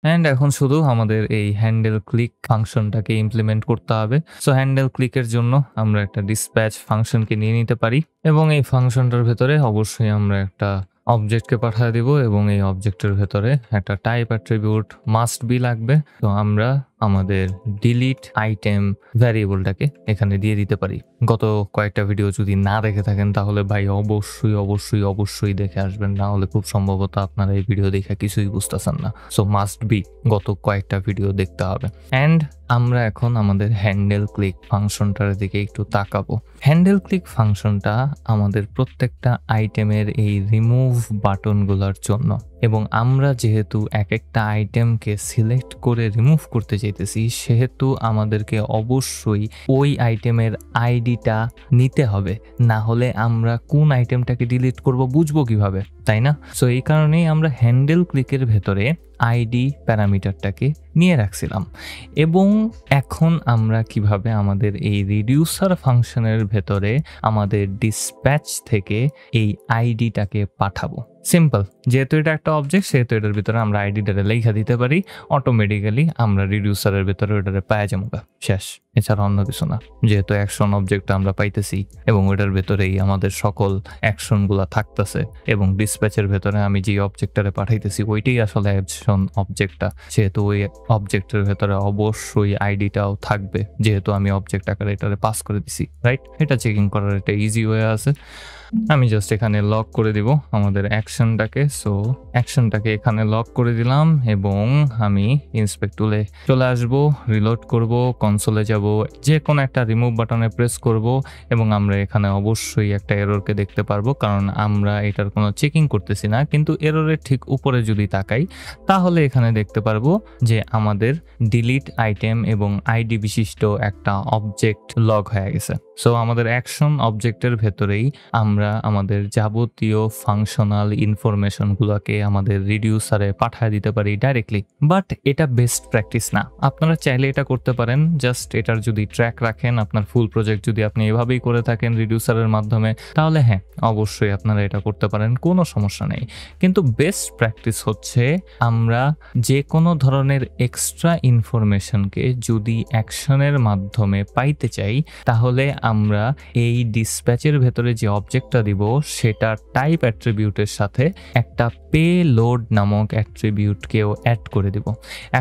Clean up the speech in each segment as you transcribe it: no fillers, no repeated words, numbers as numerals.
And এখন শুধু আমাদের এই হ্যান্ডেল ক্লিক ফাংশনটাকে ইমপ্লিমেন্ট করতে হবে। সো হ্যান্ডেল ক্লিকের জন্য আমরা একটা ডিসপ্যাচ ফাংশনকে নিয়ে নিতে পারি এবং এই ফাংশনটার ভেতরে অবশ্যই আমরা একটা অবজেক্টকে পাঠিয়ে দিব এবং এই অবজেক্টের ভেতরে একটা টাইপ অ্যাট্রিবিউট মাস্ট বি লাগবে। তো আমরা আমাদের ডিলিট আইটেম ভ্যারিয়েবলটাকে এখানে দিয়ে দিতে পারি। গত কয়েকটা ভিডিও যদি না দেখে থাকেন তাহলে ভাই অবশ্যই দেখে আসবেন, না হলে খুব সম্ভবত আপনারা এই ভিডিও দেখে কিছুই বুঝতেছেন না। সো মাস্ট বি গত কয়েকটা ভিডিও দেখতে হবে। অ্যান্ড আমরা এখন আমাদের হ্যান্ডেল ক্লিক ফাংশনটার দিকে একটু তাকাবো। হ্যান্ডেল ক্লিক ফাংশনটা আমাদের প্রত্যেকটা আইটেমের এই রিমুভ বাটনগুলোর জন্য, এবং আমরা যেহেতু এক একটা আইটেমকে সিলেক্ট করে রিমুভ করতে চাইতেছি সেহেতু আমাদেরকে অবশ্যই ওই আইটেমের আইডিটা নিতে হবে, না হলে আমরা কোন আইটেমটাকে ডিলিট করব বুঝবো কিভাবে, তাই না? সো এই কারণেই আমরা হ্যান্ডেল ক্লিকের ভেতরে আইডি প্যারামিটারটাকে নিয়ে রাখছিলাম। এবং এখন আমরা কিভাবে আমাদের এই রিডিউসার ফাংশনের ভেতরে আমাদের ডিসপ্যাচ থেকে এই আইডিটাকে পাঠাবো। সিম্পল, যেহেতু এটা একটা অবজেক্ট সেহেতু এটার ভিতরে আমরা আইডিটারে লেখা দিতে পারি, অটোমেটিক্যালি আমরা রিডিউসারের ভেতরে ওটারে পাওয়া যাবো, শেষ। এছাড়া অন্য কিছু না, যেহেতু অ্যাকশন অবজেক্ট আমরা পাইতেছি এবং ওটার ভেতরেই আমাদের সকল অ্যাকশনগুলো থাকতেছে এবং ডিসপ্যাচের ভেতরে আমি যে অবজেক্টটারে পাঠাইতেছি ওইটাই আসলে অ্যাকশন অবজেক্টটা, সেহেতু ওই অবজেক্টের ভেতরে অবশ্যই আইডিটাও থাকবে, যেহেতু আমি অবজেক্ট আকারে এটারে পাস করে দিছি, রাইট? এটা চেকিং করার একটা ইজি ওয়ে আছে। আমি জাস্ট এখানে লক করে দিব আমাদের অ্যাকশনটাকে। সো অ্যাকশনটাকে এখানে লক করে দিলাম এবং আমি ইন্সপেক্ট টুলে চলে আসব, রিলোড করব, কনসোলে যাব, যে কোনো একটা রিমুভ বাটনে প্রেস করব এবং আমরা এখানে অবশ্যই একটা এররকে দেখতে পারবো, কারণ আমরা এটার কোনো চেকিং করতেছি না। কিন্তু এররের ঠিক উপরে যদি তাকাই তাহলে এখানে দেখতে পারবো যে আমাদের ডিলিট আইটেম এবং আইডি বিশিষ্ট একটা অবজেক্ট লগ হয়ে গেছে। সো আমাদের অ্যাকশন অবজেক্টের ভেতরেই আমরা আমাদের যাবতীয় ফাংশনাল ইনফরমেশনগুলোকে আমাদের রিডিউসারে পাঠিয়ে দিতে পারি ডাইরেক্টলি। বাট এটা বেস্ট প্র্যাকটিস না, আপনারা চাইলে এটা করতে পারেন। জাস্ট এটার যদি ট্র্যাক রাখেন, আপনার ফুল প্রজেক্ট যদি আপনি এভাবেই করে থাকেন রিডিউসারের মাধ্যমে, তাহলে হ্যাঁ অবশ্যই আপনারা এটা করতে পারেন, কোনো সমস্যা নেই। কিন্তু বেস্ট প্র্যাকটিস হচ্ছে আমরা যে কোনো ধরনের এক্সট্রা ইনফরমেশনকে যদি অ্যাকশনের মাধ্যমে পাইতে চাই তাহলে আমরা এই ডিসপ্যাচের ভেতরে যে অবজেক্টটা দিব সেটা টাইপ অ্যাট্রিবিউটের সাথে একটা পেলোড নামক অ্যাট্রিবিউটকেও অ্যাড করে দিব।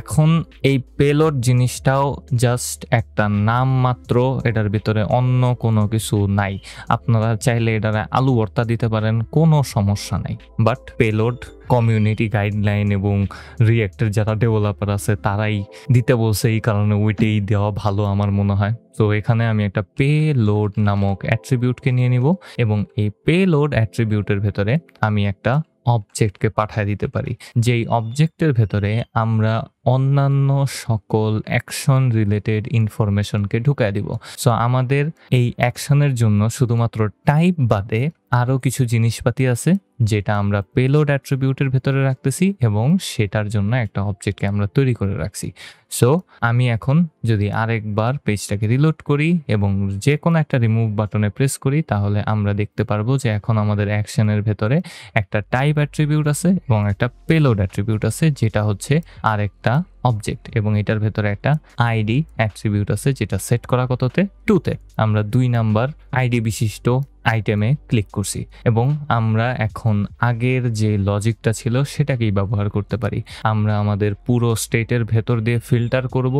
এখন এই পেলোড জিনিসটাও জাস্ট একটা নাম মাত্র, এটার ভিতরে অন্য কোনো কিছু নাই। আপনারা চাইলে এটারে আলু ভর্তা দিতে পারেন, কোনো সমস্যা নাই। বাট পেলোড কমিউনিটি গাইডলাইন এবং রিয়েক্টের যারা ডেভেলপার আছে তারাই দিতে বলছে, এই কারণে ওইটাই দেওয়া ভালো আমার মনে হয়। তো এখানে আমি একটা পেলোড নামক অ্যাট্রিবিউটকে নিয়ে নিব এবং এই পেলোড অ্যাট্রিবিউটের ভেতরে আমি একটা অবজেক্টকে পাঠিয়ে দিতে পারি, যেই অবজেক্টের ভেতরে আমরা অন্যান্য সকল অ্যাকশন রিলেটেড ইনফরমেশনকে ঢুকায় দিব। সো আমাদের এই অ্যাকশনের জন্য শুধুমাত্র টাইপ বাদে আরও কিছু জিনিসপাতি আছে যেটা আমরা পেলোড অ্যাট্রিবিউটের ভেতরে রাখতেছি এবং সেটার জন্য একটা অবজেক্টকে আমরা তৈরি করে রাখছি। সো আমি এখন যদি আরেকবার পেজটাকে রিলোড করি এবং যে কোনো একটা রিমুভ বাটনে প্রেস করি তাহলে আমরা দেখতে পারবো যে এখন আমাদের অ্যাকশনের ভেতরে একটা টাইপ অ্যাট্রিবিউট আছে এবং একটা পেলোড অ্যাট্রিবিউট আছে, যেটা হচ্ছে আরেকটা অবজেক্ট, এবং এটার ভেতরে একটা আইডি অ্যাট্রিবিউট আছে যেটা সেট করা কততে 2তে। আমরা 2 নাম্বার আইডি বিশিষ্ট আইটেমে ক্লিক করছি এবং আমরা এখন আগের যে লজিকটা ছিল সেটাকেই ব্যবহার করতে পারি। আমরা আমাদের পুরো স্টেটের ভেতর দিয়ে ফিল্টার করব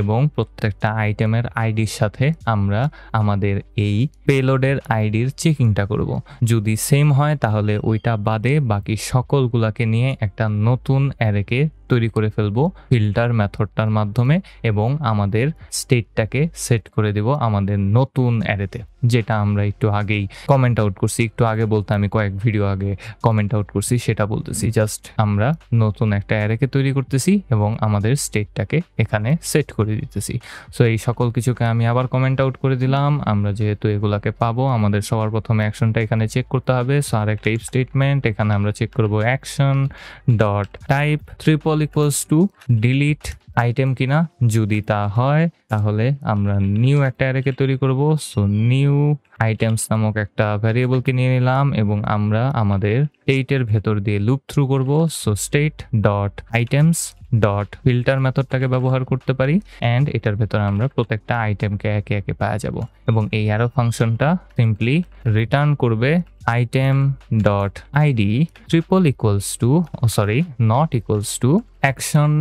এবং প্রত্যেকটা আইটেমের আইডির সাথে আমরা আমাদের এই পেলোডের আইডির চেকিংটা করব। যদি সেম হয় তাহলে ওইটা বাদে বাকি সকলগুলাকে নিয়ে একটা নতুন অ্যারেকে তৈরি করে ফেলবো ফিল্টার মেথডটার মাধ্যমে এবং আমাদের স্টেটটাকে সেট করে দেব আমাদের নতুন অ্যারেতে, যেটা আমরা একটু আগেই কমেন্ট আউট করছি। একটু আগে বলতে আমি কয়েক ভিডিও আগে কমেন্ট আউট করছি সেটা বলতেছি। জাস্ট আমরা নতুন একটা অ্যারেকে তৈরি করতেছি এবং আমাদের স্টেটটাকে এখানে সেট করে দিতেছি। সো এই সকল কিছুকে আমি আবার কমেন্ট আউট করে দিলাম। আমরা যেহেতু এগুলাকে পাবো, আমাদের সবার প্রথমে অ্যাকশনটা এখানে চেক করতে হবে। সো আর একটা ইফ স্টেটমেন্ট, এখানে আমরা চেক করব action dot type delete item কিনা। যদি তা হয় তাহলে আমরা নিউ একটা অ্যারেকে তৈরি করব। সো নিউ আইটেমস নামক একটা ভ্যারিয়েবলকে নিয়ে নিলাম এবং আমরা আমাদের স্টেটের ভেতর দিয়ে লুপ থ্রু করব। So state dot items dot filter মেথডটাকে ব্যবহার করতে পারি অ্যান্ড এটার ভেতরে আমরা প্রত্যেকটা আইটেমকে একে একে পাওয়া যাব এবং এই অ্যারো ফাংশনটা সিম্পলি রিটার্ন করবে item dot id triple equals to not equals to action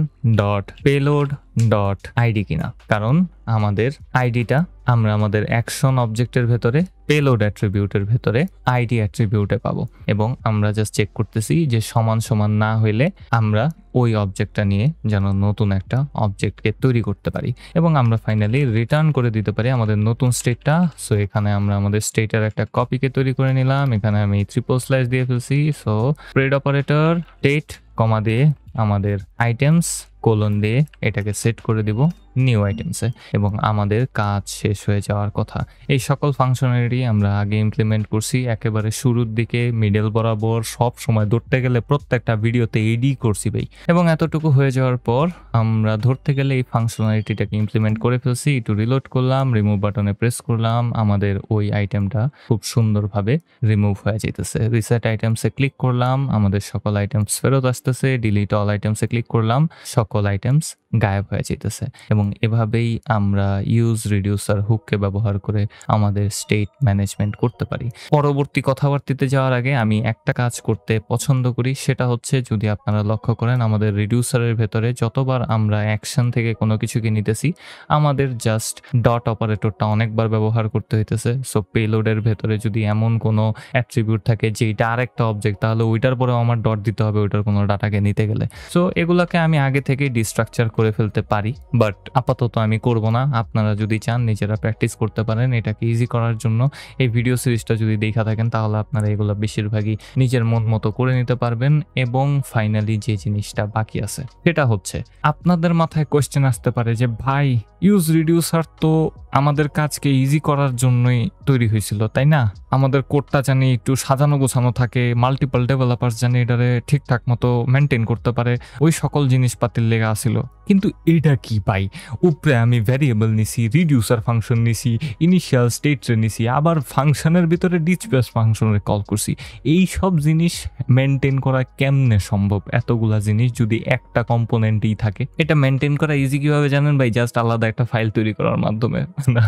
dot payload dot id কিনা, কারণ আমাদের আইডিটা আমরা আমাদের অ্যাকশন অবজেক্টের ভেতরে পেলোড অ্যাট্রিবিউটের ভেতরে আইডি অ্যাট্রিবিউটে পাবো এবং আমরা জাস্ট চেক করতেছি যে সমান সমান না হইলে আমরা ওই অবজেক্টটা নিয়ে যেন নতুন একটা অবজেক্টকে তৈরি করতে পারি এবং আমরা ফাইনালি রিটার্ন করে দিতে পারি আমাদের নতুন স্টেটটা। সো এখানে আমরা আমাদের স্টেটের একটা কপিকে তৈরি করে নিলাম, এখানে আমি ট্রিপল স্ল্যাশ দিয়ে ফেলছি। সো স্প্রেড অপারেটর স্টেট কমা দিয়ে আমাদের আইটেমস কোলন দিয়ে এটাকে সেট করে দিব নিউ আইটেমসে এবং আমাদের কাজ শেষ হয়ে যাওয়ার কথা। এই সকল ফাংশনালিটি আমরা আগে ইমপ্লিমেন্ট করছি একেবারে শুরুর দিকে, মিডল বরাবর সব সময় ধরতে গেলে প্রত্যেকটা ভিডিওতে এডি করছি ভাই। এবং এতটুকু হয়ে যাওয়ার পর আমরা ধরতে গেলে এই ফাংশনালিটিটাকে ইমপ্লিমেন্ট করে ফেলছি। একটু রিলোড করলাম, রিমুভ বাটনে প্রেস করলাম, আমাদের ওই আইটেমটা খুব সুন্দরভাবে রিমুভ হয়ে যেতেছে। রিসেট আইটেমসে ক্লিক করলাম, আমাদের সকল আইটেমস ফেরত আসতেছে। ডিলিট অল আইটেমসে ক্লিক করলাম, সকল আইটেমস গায়েব হয়ে যেতেছে এবং এভাবেই আমরা ইউজ রিডিউসার হুককে ব্যবহার করে আমাদের স্টেট ম্যানেজমেন্ট করতে পারি। পরবর্তী কথাবার্তিতে যাওয়ার আগে আমি একটা কাজ করতে পছন্দ করি, সেটা হচ্ছে যদি আপনারা লক্ষ্য করেন আমাদের রিডিউসারের ভেতরে যতবার আমরা অ্যাকশন থেকে কোনো কিছুকে নিতেছি আমাদের জাস্ট ডট অপারেটরটা অনেকবার ব্যবহার করতে হইতেছে। সো পেলোডের ভেতরে যদি এমন কোনো অ্যাট্রিবিউট থাকে যেটা আরেকটা অবজেক্ট, তাহলে ওইটার পরেও আমার ডট দিতে হবে ওইটার কোনো ডাটাকে নিতে গেলে। সো এগুলাকে আমি আগে থেকে ডিস্ট্রাকচার করে ফেলতে পারি, বাট আপাতত আমি করব না। আপনারা যদি চান নিজেরা প্র্যাকটিস করতে পারেন এটাকে ইজি করার জন্য। এই ভিডিও সিরিজটা যদি দেখা থাকেন তাহলে আপনারা এগুলো বেশিরভাগই নিজের মন মতো করে নিতে পারবেন। এবং ফাইনালি যে জিনিসটা বাকি আছে সেটা হচ্ছে আপনাদের মাথায় কোয়েশ্চেন আসতে পারে যে ভাই ইউজ রিডিউসার তো আমাদের কাজকে ইজি করার জন্যই তৈরি হয়েছিল, তাই না? আমাদের কোডটা জানি একটু সাজানো গোছানো থাকে, মাল্টিপল ডেভেলপার্স জানি এটারে ঠিকঠাক মতো মেনটেন করতে পারে, ওই সকল জিনিসপাতির লেগা আসিল। কিন্তু এটা কি ভাই, উপরে আমি ভ্যারিয়েবল নিছি, রিডিউসার ফাংশন নিছি, ইনিশিয়াল স্টেটরে নিছি, আবার ফাংশনের ভিতরে ডিসপ্লেস ফাংশনে কল করছি। এই সব জিনিস মেনটেন করা কেমনে সম্ভব? এতগুলা জিনিস যদি একটা কম্পোনেন্টই থাকে, এটা মেনটেন করা ইজি কিভাবে জানেন ভাই? জাস্ট আলাদা একটা ফাইল তৈরি করার মাধ্যমে না।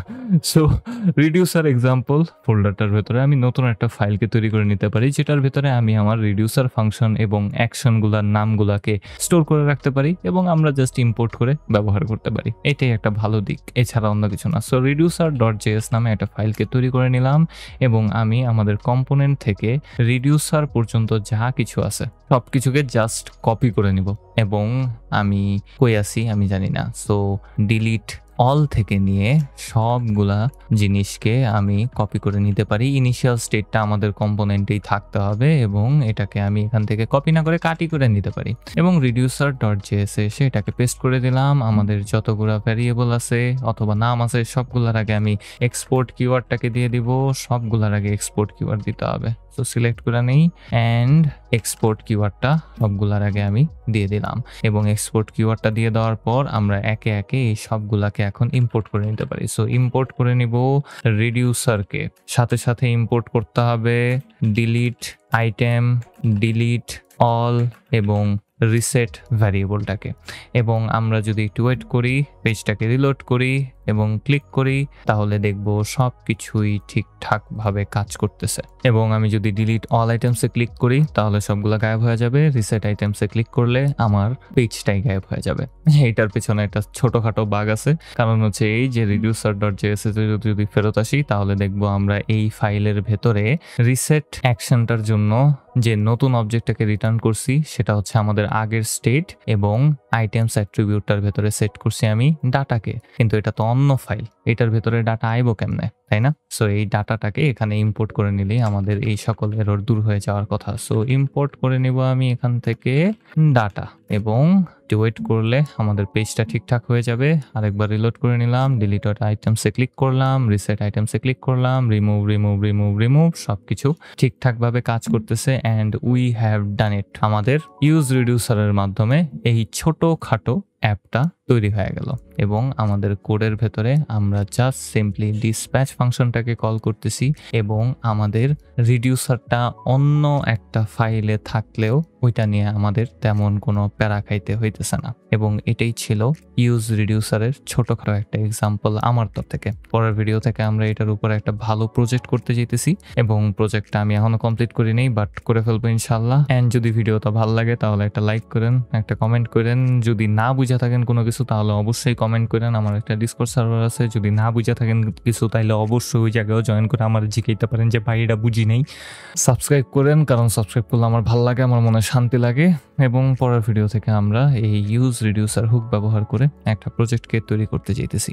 সো রিডিউসার এক্সাম্পল ফোল্ডারটার ভেতরে আমি নতুন একটা ফাইলকে তৈরি করে নিতে পারি, যেটার ভেতরে আমি আমার রিডিউসার ফাংশন এবং অ্যাকশনগুলোর নামগুলাকে স্টোর করে রাখতে পারি এবং আমরা জাস্ট ইম্পোর্ট করে ব্যবহার করতে পারি। এটাই একটা ভালো দিক, এছাড়া অন্য কিছু না। সো রিডিউসার ডট জেএস নামে একটা ফাইলকে তৈরি করে নিলাম এবং আমি আমাদের কম্পোনেন্ট থেকে রিডিউসার পর্যন্ত যা কিছু আছে সব কিছুকে জাস্ট কপি করে নিব এবং আমি কই আছি আমি জানি না। সো ডিলিট অল থেকে নিয়ে সবগুলা জিনিসকে আমি কপি করে নিতে পারি। ইনিশিয়াল স্টেটটা আমাদের কম্পোনেন্টেই থাকতে হবে এবং এটাকে আমি এখান থেকে কপি না করে কাটি করে নিতে পারি এবং রিডিউসার ডট জেএস এসে এটাকে পেস্ট করে দিলাম। আমাদের যতগুলা ভ্যারিয়েবল আছে অথবা নাম আছে সবগুলার আগে আমি এক্সপোর্ট কিওয়ার্ডটাকে দিয়ে দিব, সবগুলার আগে এক্সপোর্ট কিওয়ার্ড দিতে হবে। সো সিলেক্ট করে নেই অ্যান্ড এক্সপোর্ট কিওয়ার্ডটা সবগুলার আগে আমি দিয়ে দিলাম এবং এক্সপোর্ট কিওয়ার্ডটা দিয়ে দেওয়ার পর আমরা একে একে এই সবগুলাকে এখন ইম্পোর্ট করে নিতে পারি। সো ইম্পোর্ট করে নিব রিডিউসারকে, সাথে সাথে ইম্পোর্ট করতে হবে ডিলিট আইটেম, ডিলিট অল এবং রিসেট ভ্যারিয়েবলটাকে। এবং আমরা যদি একটু ওয়েট করি, পেজটাকে রিলোড করি এবং ক্লিক করি, তাহলে দেখব সব কিছুই ঠিকঠাকভাবে কাজ করতেছে। এবং আমি যদি ডিলিট অল আইটেমসে ক্লিক করি তাহলে সবগুলো গায়েব হয়ে যাবে। রিসেট আইটেমসে ক্লিক করলে আমার পেজটাই গায়েব হয়ে যাবে। এইটার পেছনে একটা ছোটখাটো বাগ আছে, কারণ হচ্ছে এই যে রিডিউসার ডট জেএস যদি ফেরত আসি তাহলে দেখবো আমরা এই ফাইলের ভেতরে রিসেট অ্যাকশনটার জন্য যে নতুন অবজেক্টটাকে রিটার্ন করছি সেটা হচ্ছে আমাদের আগের স্টেট এবং আইটেমস অ্যাট্রিবিউটটার ভেতরে সেট করছি আমি ডাটাকে, কিন্তু এটা তো অন্য ফাইল, এটার ভেতরে ডাটা আইবো কেমনে, তাই না? সো এই ডাটাটাকে এখানে ইম্পোর্ট করে নিলেই আমাদের এই সকল এরর দূর হয়ে যাওয়ার কথা। সো ইম্পোর্ট করে নিব আমি এখান থেকে ডাটা এবং ওয়েট করলে আমাদের পেজটা ঠিকঠাক হয়ে যাবে। আরেকবার রিলোড করে নিলাম, ডিলিট আইটেমসে ক্লিক করলাম, রিসেট আইটেমসে ক্লিক করলাম, রিমুভ সবকিছু ঠিকঠাকভাবে কাজ করতেছে অ্যান্ড উই হ্যাভ ডান ইট। আমাদের ইউজ রিডিউসারের মাধ্যমে এই ছোটখাটো অ্যাপটা তৈরি হয়ে গেল এবং আমাদের কোডের ভেতরে আমরা জাস্ট সিম্পলি ডিসপ্যাচ ফাংশনটাকে কল করতেছি এবং আমাদের রিডিউসারটা অন্য একটা ফাইলে থাকলেও ওইটা নিয়ে আমাদের তেমন কোনো প্যারা খাইতে হইতেছে যাইতেছে না। এবং এটাই ছিল ইউজ রিডিউসারের ছোটখাটো একটা এক্সাম্পল আমার তরফ থেকে। পরের ভিডিও থেকে আমরা এটার উপর একটা ভালো প্রজেক্ট করতে যেতেছি এবং প্রজেক্টটা আমি এখনো কমপ্লিট করি নাই, বাট করে ফেলবো ইনশাল্লাহ। এন্ড যদি ভিডিওটা ভালো লাগে তাহলে একটা লাইক করেন, একটা কমেন্ট করেন। যদি না বুঝে থাকেন কোনো কিছু তাহলে অবশ্যই কমেন্ট করেন। আমার একটা ডিসকর্ড সার্ভার আছে, যদি না বুঝে থাকেন কিছু তাইলে অবশ্যই ওই জায়গায় জয়েন করে আমার জিজ্ঞাইতে পারেন যে ভাই এটা বুঝি নেই। সাবস্ক্রাইব করেন, কারণ সাবস্ক্রাইব করলে আমার ভালো লাগে, আমার মনে শান্তি লাগে। এবং পরের ভিডিও থেকে আমরা এই ইউজ রিডিউসার হুক ব্যবহার করে একটা প্রজেক্টকে তৈরি করতে যেতেছি।